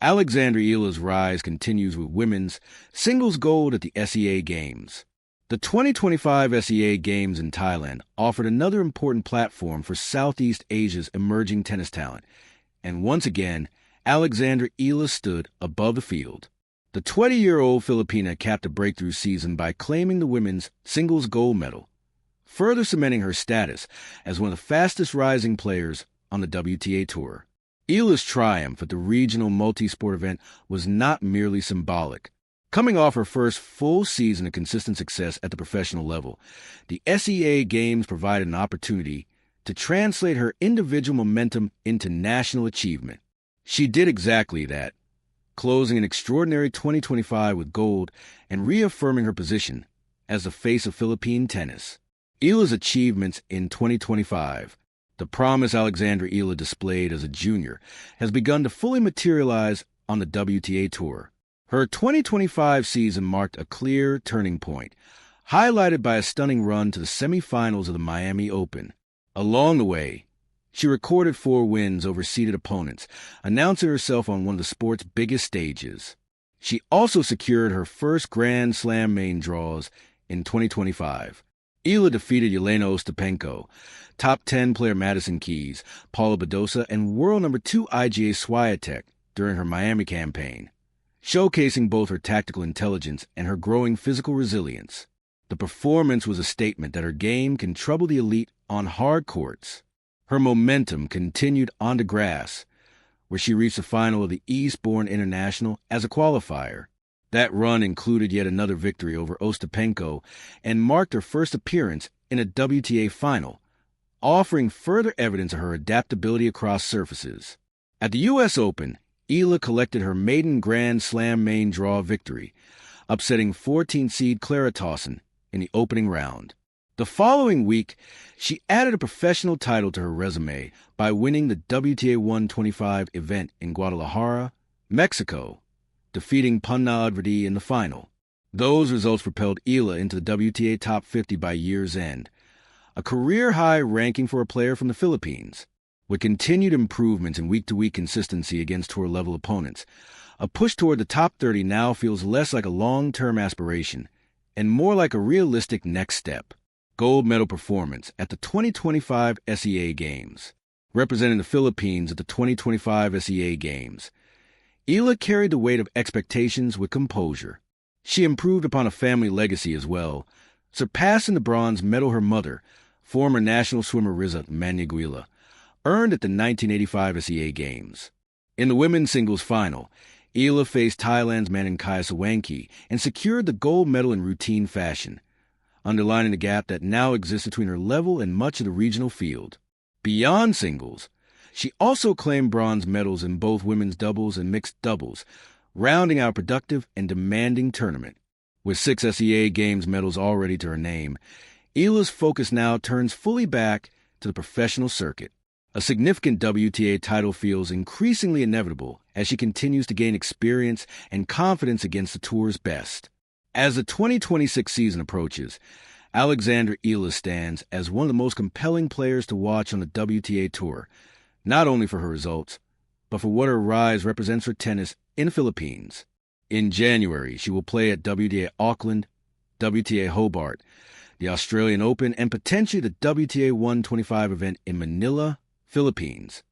Alexandra Eala's rise continues with women's singles gold at the SEA Games. The 2025 SEA Games in Thailand offered another important platform for Southeast Asia's emerging tennis talent, and once again, Alexandra Eala stood above the field. The 20-year-old Filipina capped a breakthrough season by claiming the women's singles gold medal, further cementing her status as one of the fastest-rising players on the WTA Tour. Eala's triumph at the regional multi-sport event was not merely symbolic. Coming off her first full season of consistent success at the professional level, the SEA Games provided an opportunity to translate her individual momentum into national achievement. She did exactly that, closing an extraordinary 2025 with gold and reaffirming her position as the face of Philippine tennis. Eala's achievements in 2025, the promise Alexandra Eala displayed as a junior, has begun to fully materialize on the WTA Tour. Her 2025 season marked a clear turning point, highlighted by a stunning run to the semifinals of the Miami Open. Along the way, she recorded 4 wins over seeded opponents, announcing herself on one of the sport's biggest stages. She also secured her first Grand Slam main draws in 2025. Eala defeated Yelena Ostapenko, top 10 player Madison Keys, Paula Badosa, and world number 2 Iga Swiatek during her Miami campaign, showcasing both her tactical intelligence and her growing physical resilience. The performance was a statement that her game can trouble the elite on hard courts. Her momentum continued onto grass, where she reached the final of the Eastbourne International as a qualifier. That run included yet another victory over Ostapenko and marked her first appearance in a WTA final, offering further evidence of her adaptability across surfaces. At the U.S. Open, Eala collected her maiden Grand Slam main draw victory, upsetting 14th seed Clara Tauson in the opening round. The following week, she added a professional title to her resume by winning the WTA 125 event in Guadalajara, Mexico, defeating Punna Adverdi in the final. Those results propelled Eala into the WTA Top 50 by year's end, a career-high ranking for a player from the Philippines. With continued improvements in week-to-week consistency against tour-level opponents, a push toward the top 30 now feels less like a long-term aspiration and more like a realistic next step. Gold medal performance at the 2025 SEA Games. Representing the Philippines at the 2025 SEA Games, Eala carried the weight of expectations with composure. She improved upon a family legacy as well, surpassing the bronze medal her mother, former national swimmer Riza Manuguila, earned at the 1985 SEA Games. In the women's singles final, Eala faced Thailand's Maninkaya Sawanki and secured the gold medal in routine fashion, underlining the gap that now exists between her level and much of the regional field. Beyond singles, she also claimed bronze medals in both women's doubles and mixed doubles, rounding out a productive and demanding tournament. With 6 SEA Games medals already to her name, Eala's focus now turns fully back to the professional circuit. A significant WTA title feels increasingly inevitable as she continues to gain experience and confidence against the tour's best. As the 2026 season approaches, Alexandra Eala stands as one of the most compelling players to watch on the WTA Tour, not only for her results, but for what her rise represents for tennis in the Philippines. In January, she will play at WTA Auckland, WTA Hobart, the Australian Open, and potentially the WTA 125 event in Manila, Philippines.